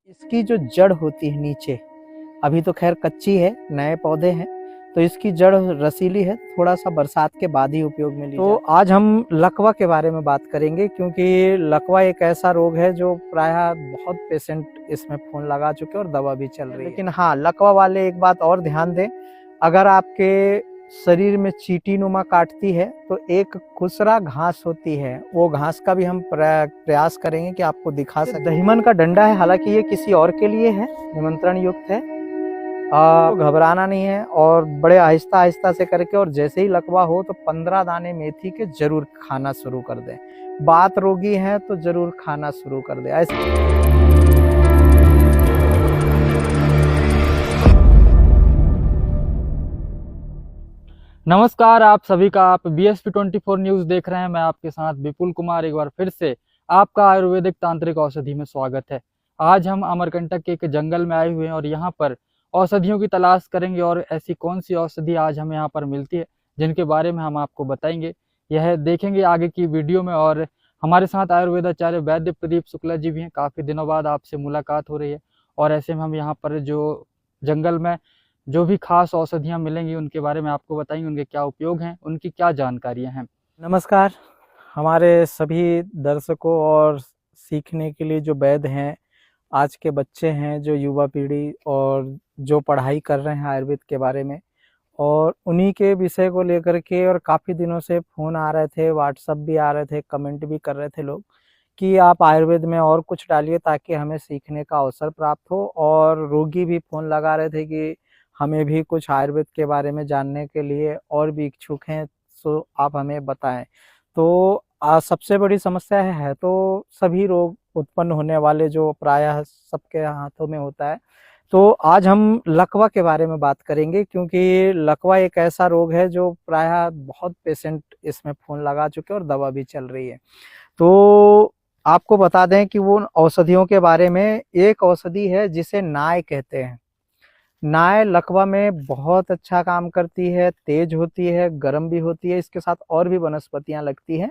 इसकी जो जड़ होती है नीचे, अभी तो खैर कच्ची है, नए पौधे हैं, तो इसकी जड़ रसीली है, थोड़ा सा बरसात के बाद ही उपयोग में ली। तो आज हम लकवा के बारे में बात करेंगे, क्योंकि लकवा एक ऐसा रोग है जो प्रायः बहुत पेशेंट इसमें फोन लगा चुके हैं और दवा भी चल रही है। लेकिन हाँ, लकवा वाले एक बात और ध्यान दें, अगर आपके शरीर में चींटी नुमा काटती है तो एक खुसरा घास होती है, वो घास का भी हम प्रयास करेंगे कि आपको दिखा सकें। दहीमन का डंडा है, हालांकि ये किसी और के लिए है, निमंत्रण युक्त है, घबराना नहीं है और बड़े आहिस्ता आहिस्ता से करके, और जैसे ही लकवा हो तो 15 दाने मेथी के जरूर खाना शुरू कर दें। बात रोगी है तो जरूर खाना शुरू कर दें। ऐसे नमस्कार, आप सभी का, आप BSP 24 न्यूज देख रहे हैं। मैं आपके साथ विपुल कुमार, एक बार फिर से आपका आयुर्वेदिक तांत्रिक औषधि में स्वागत है। आज हम अमरकंटक के एक जंगल में आए हुए हैं और यहाँ पर औषधियों की तलाश करेंगे और ऐसी कौन सी औषधि आज हमें यहाँ पर मिलती है जिनके बारे में हम आपको बताएंगे, यह देखेंगे आगे की वीडियो में। और हमारे साथ आयुर्वेदाचार्य वैद्य प्रदीप शुक्ला जी भी हैं। काफ़ी दिनों बाद आपसे मुलाकात हो रही है और ऐसे में हम यहाँ पर जो जंगल में जो भी खास औषधियाँ मिलेंगी उनके बारे में आपको बताएंगे, उनके क्या उपयोग हैं, उनकी क्या जानकारियाँ हैं। नमस्कार हमारे सभी दर्शकों और सीखने के लिए जो वैद्य हैं, आज के बच्चे हैं, जो युवा पीढ़ी और जो पढ़ाई कर रहे हैं आयुर्वेद के बारे में, और उन्हीं के विषय को लेकर के, और काफ़ी दिनों से फ़ोन आ रहे थे, व्हाट्सअप भी आ रहे थे, कमेंट भी कर रहे थे लोग कि आप आयुर्वेद में और कुछ डालिए ताकि हमें सीखने का अवसर प्राप्त हो। और रोगी भी फ़ोन लगा रहे थे कि हमें भी कुछ आयुर्वेद के बारे में जानने के लिए और भी इच्छुक हैं, सो आप हमें बताएं। तो सबसे बड़ी समस्या है तो सभी रोग उत्पन्न होने वाले जो प्रायः सबके हाथों में होता है। तो आज हम लकवा के बारे में बात करेंगे, क्योंकि लकवा एक ऐसा रोग है जो प्रायः बहुत पेशेंट इसमें फ़ोन लगा चुके हैं और दवा भी चल रही है। तो आपको बता दें कि वो औषधियों के बारे में, एक औषधि है जिसे नाय कहते हैं। नाय लकवा में बहुत अच्छा काम करती है, तेज होती है, गर्म भी होती है, इसके साथ और भी वनस्पतियां लगती हैं।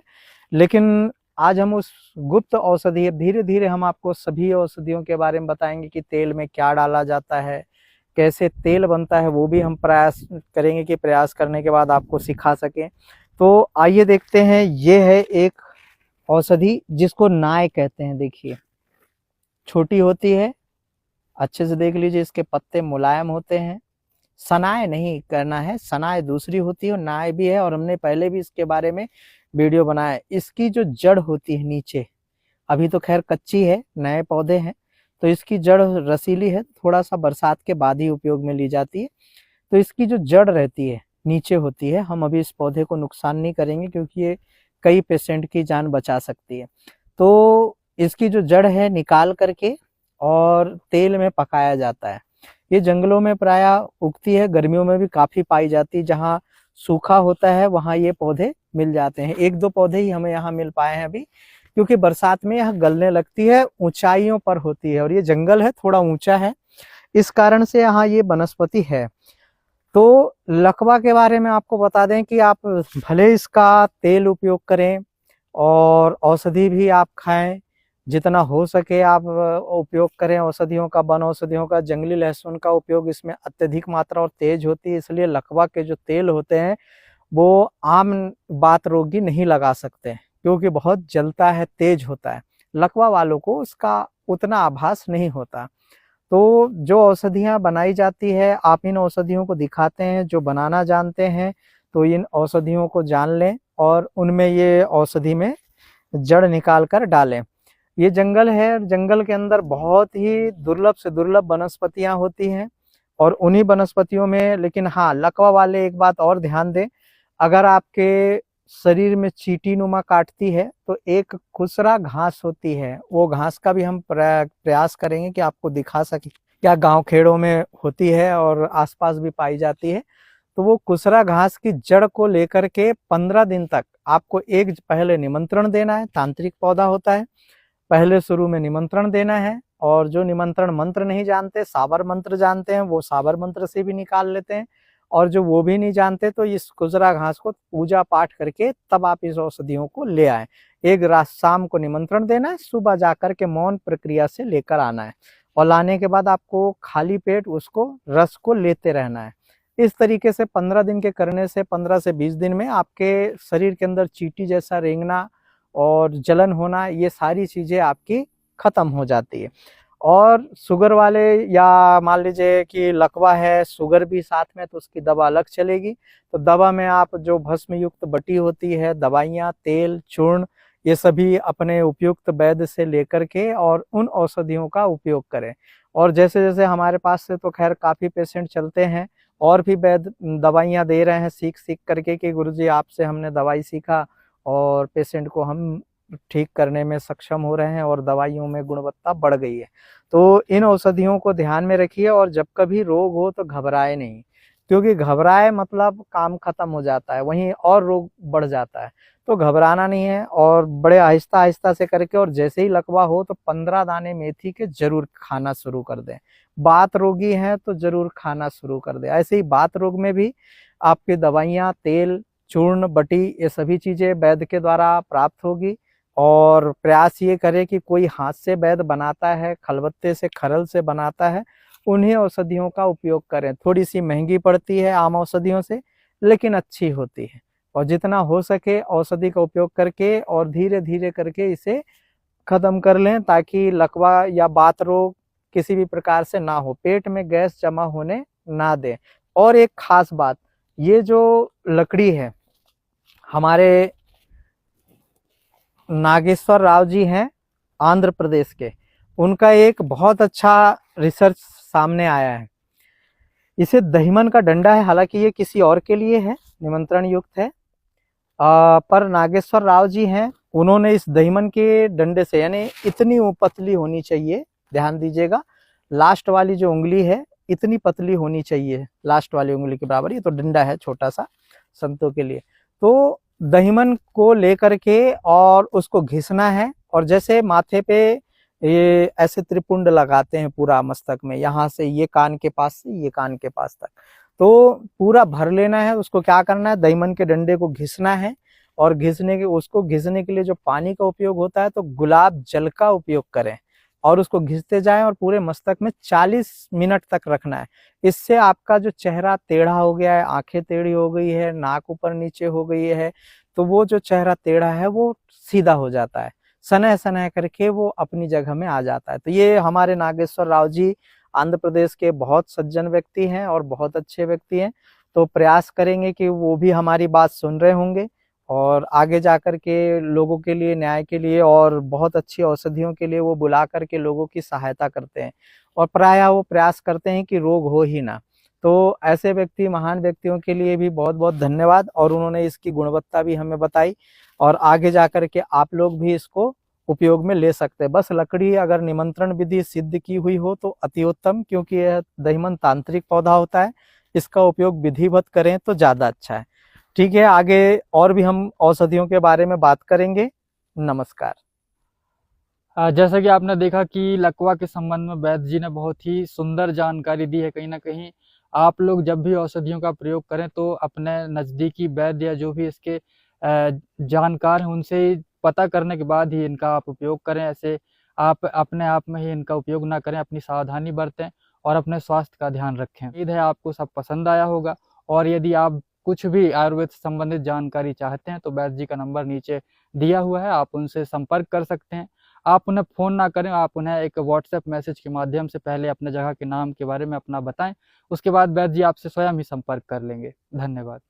लेकिन आज हम उस गुप्त औषधि, धीरे धीरे हम आपको सभी औषधियों के बारे में बताएंगे कि तेल में क्या डाला जाता है, कैसे तेल बनता है, वो भी हम प्रयास करेंगे कि प्रयास करने के बाद आपको सिखा सकें। तो आइए देखते हैं, ये है एक औषधि जिसको नाय कहते हैं। देखिए, छोटी होती है, अच्छे से देख लीजिए, इसके पत्ते मुलायम होते हैं। सनाय नहीं करना है, सनाय दूसरी होती है और नाय भी है, और हमने पहले भी इसके बारे में वीडियो बनाया है। इसकी जो जड़ होती है नीचे, अभी तो खैर कच्ची है, नए पौधे हैं, तो इसकी जड़ रसीली है, थोड़ा सा बरसात के बाद ही उपयोग में ली जाती है। तो इसकी जो जड़ रहती है नीचे होती है। हम अभी इस पौधे को नुकसान नहीं करेंगे क्योंकि ये कई पेशेंट की जान बचा सकती है। तो इसकी जो जड़ है निकाल करके और तेल में पकाया जाता है। ये जंगलों में प्रायः उगती है, गर्मियों में भी काफी पाई जाती है। जहाँ सूखा होता है वहाँ ये पौधे मिल जाते हैं। एक दो पौधे ही हमें यहाँ मिल पाए हैं अभी, क्योंकि बरसात में यह गलने लगती है, ऊंचाइयों पर होती है और ये जंगल है, थोड़ा ऊंचा है, इस कारण से यहाँ ये वनस्पति है। तो लकवा के बारे में आपको बता दें कि आप भले इसका तेल उपयोग करें और औषधि भी आप खाएं, जितना हो सके आप उपयोग करें औषधियों का, वन औषधियों का। जंगली लहसुन का उपयोग इसमें अत्यधिक मात्रा और तेज होती है, इसलिए लकवा के जो तेल होते हैं वो आम बात रोगी नहीं लगा सकते क्योंकि बहुत जलता है, तेज होता है। लकवा वालों को उसका उतना आभास नहीं होता। तो जो औषधियाँ बनाई जाती है, आप इन औषधियों को दिखाते हैं, जो बनाना जानते हैं तो इन औषधियों को जान लें और उनमें ये औषधि में जड़ निकाल कर डालें। ये जंगल है, जंगल के अंदर बहुत ही दुर्लभ से दुर्लभ वनस्पतियां होती हैं और उन्हीं वनस्पतियों में, लेकिन हाँ, लकवा वाले एक बात और ध्यान दें, अगर आपके शरीर में चींटी नुमा काटती है तो एक खुसरा घास होती है, वो घास का भी हम प्रयास करेंगे कि आपको दिखा सके। क्या गांव खेड़ों में होती है और आसपास भी पाई जाती है। तो वो खुसरा घास की जड़ को लेकर के 15 दिन तक आपको एक पहले निमंत्रण देना है। तांत्रिक पौधा होता है, पहले शुरू में निमंत्रण देना है, और जो निमंत्रण मंत्र नहीं जानते, साबर मंत्र जानते हैं, वो साबर मंत्र से भी निकाल लेते हैं, और जो वो भी नहीं जानते तो इस खुसरा घास को पूजा पाठ करके तब आप इस औषधियों को ले आए। एक रात शाम को निमंत्रण देना है, सुबह जाकर के मौन प्रक्रिया से लेकर आना है। और लाने के बाद आपको खाली पेट उसको रस को लेते रहना है। इस तरीके से 15 दिन के करने से 15 से 20 दिन में आपके शरीर के अंदर चींटी जैसा रेंगना और जलन होना, ये सारी चीजें आपकी खत्म हो जाती है। और शुगर वाले या मान लीजिए कि लकवा है, शुगर भी साथ में, तो उसकी दवा अलग चलेगी। तो दवा में आप जो भस्म युक्त बटी होती है, दवाइयाँ, तेल, चूर्ण, ये सभी अपने उपयुक्त वैद्य से लेकर के और उन औषधियों का उपयोग करें। और जैसे जैसे हमारे पास से तो खैर काफ़ी पेशेंट चलते हैं और भी वैद्य दवाइयाँ दे रहे हैं सीख सीख करके कि गुरुजी आपसे हमने दवाई सीखा और पेशेंट को हम ठीक करने में सक्षम हो रहे हैं और दवाइयों में गुणवत्ता बढ़ गई है। तो इन औषधियों को ध्यान में रखिए और जब कभी रोग हो तो घबराए नहीं, क्योंकि घबराए मतलब काम खत्म हो जाता है, वहीं और रोग बढ़ जाता है। तो घबराना नहीं है और बड़े आहिस्ता आहिस्ता से करके, और जैसे ही लकवा हो तो 15 दाने मेथी के जरूर खाना शुरू कर दें। बात रोगी है तो जरूर खाना शुरू कर दें। ऐसे ही बात रोग में भी आपकी दवाइयाँ, तेल, चूर्ण, बटी, ये सभी चीजें वैद्य के द्वारा प्राप्त होगी। और प्रयास ये करें कि कोई हाथ से वैद्य बनाता है, खलबत्ते से, खरल से बनाता है, उन्हीं औषधियों का उपयोग करें। थोड़ी सी महंगी पड़ती है आम औषधियों से, लेकिन अच्छी होती है। और जितना हो सके औषधि का उपयोग करके और धीरे धीरे करके इसे खत्म कर लें, ताकि लकवा या बात रोग किसी भी प्रकार से ना हो, पेट में गैस जमा होने ना दें। और एक खास बात, ये जो लकड़ी है, हमारे नागेश्वर राव जी हैं आंध्र प्रदेश के, उनका एक बहुत अच्छा रिसर्च सामने आया है। इसे दहीमन का डंडा है, हालांकि ये किसी और के लिए है, निमंत्रण युक्त है, पर नागेश्वर राव जी हैं, उन्होंने इस दहीमन के डंडे से, यानी इतनी पतली होनी चाहिए, ध्यान दीजिएगा, लास्ट वाली जो उंगली है इतनी पतली होनी चाहिए, लास्ट वाली उंगली के बराबर। ये तो डंडा है छोटा सा संतों के लिए। तो दहीमन को लेकर के और उसको घिसना है, और जैसे माथे पे ये ऐसे त्रिपुंड लगाते हैं पूरा मस्तक में, यहाँ से ये कान के पास से ये कान के पास तक, तो पूरा भर लेना है। उसको क्या करना है, दहीमन के डंडे को घिसना है, और उसको घिसने के लिए जो पानी का उपयोग होता है तो गुलाब जल का उपयोग करें, और उसको घिसते जाएं और पूरे मस्तक में 40 मिनट तक रखना है। इससे आपका जो चेहरा टेढ़ा हो गया है, आंखें टेढ़ी हो गई है, नाक ऊपर नीचे हो गई है, तो वो जो चेहरा टेढ़ा है वो सीधा हो जाता है, सनह सनह करके वो अपनी जगह में आ जाता है। तो ये हमारे नागेश्वर राव जी आंध्र प्रदेश के बहुत सज्जन व्यक्ति हैं और बहुत अच्छे व्यक्ति हैं। तो प्रयास करेंगे कि वो भी हमारी बात सुन रहे होंगे और आगे जाकर के लोगों के लिए, न्याय के लिए और बहुत अच्छी औषधियों के लिए वो बुला करके लोगों की सहायता करते हैं, और प्रायः वो प्रयास करते हैं कि रोग हो ही ना। तो ऐसे व्यक्ति, महान व्यक्तियों के लिए भी बहुत बहुत धन्यवाद, और उन्होंने इसकी गुणवत्ता भी हमें बताई, और आगे जाकर के आप लोग भी इसको उपयोग में ले सकते हैं। बस लकड़ी अगर निमंत्रण विधि सिद्ध की हुई हो तो अति उत्तम, क्योंकि यह दहीमन तांत्रिक पौधा होता है, इसका उपयोग विधिवत करें तो ज्यादा अच्छा है। ठीक है, आगे और भी हम औषधियों के बारे में बात करेंगे। नमस्कार। जैसा कि आपने देखा कि लकवा के संबंध में वैद्य जी ने बहुत ही सुंदर जानकारी दी है। कहीं ना कहीं आप लोग जब भी औषधियों का प्रयोग करें तो अपने नज़दीकी वैद्य या जो भी इसके जानकार हैं उनसे पता करने के बाद ही इनका आप उपयोग करें। ऐसे आप अपने आप में ही इनका उपयोग ना करें, अपनी सावधानी बरतें और अपने स्वास्थ्य का ध्यान रखें। उम्मीद है आपको सब पसंद आया होगा, और यदि आप कुछ भी आयुर्वेद से संबंधित जानकारी चाहते हैं तो वैद्य जी का नंबर नीचे दिया हुआ है, आप उनसे संपर्क कर सकते हैं। आप उन्हें फ़ोन ना करें, आप उन्हें एक व्हाट्सएप मैसेज के माध्यम से पहले अपने जगह के नाम के बारे में अपना बताएं, उसके बाद वैद्य जी आपसे स्वयं ही संपर्क कर लेंगे। धन्यवाद।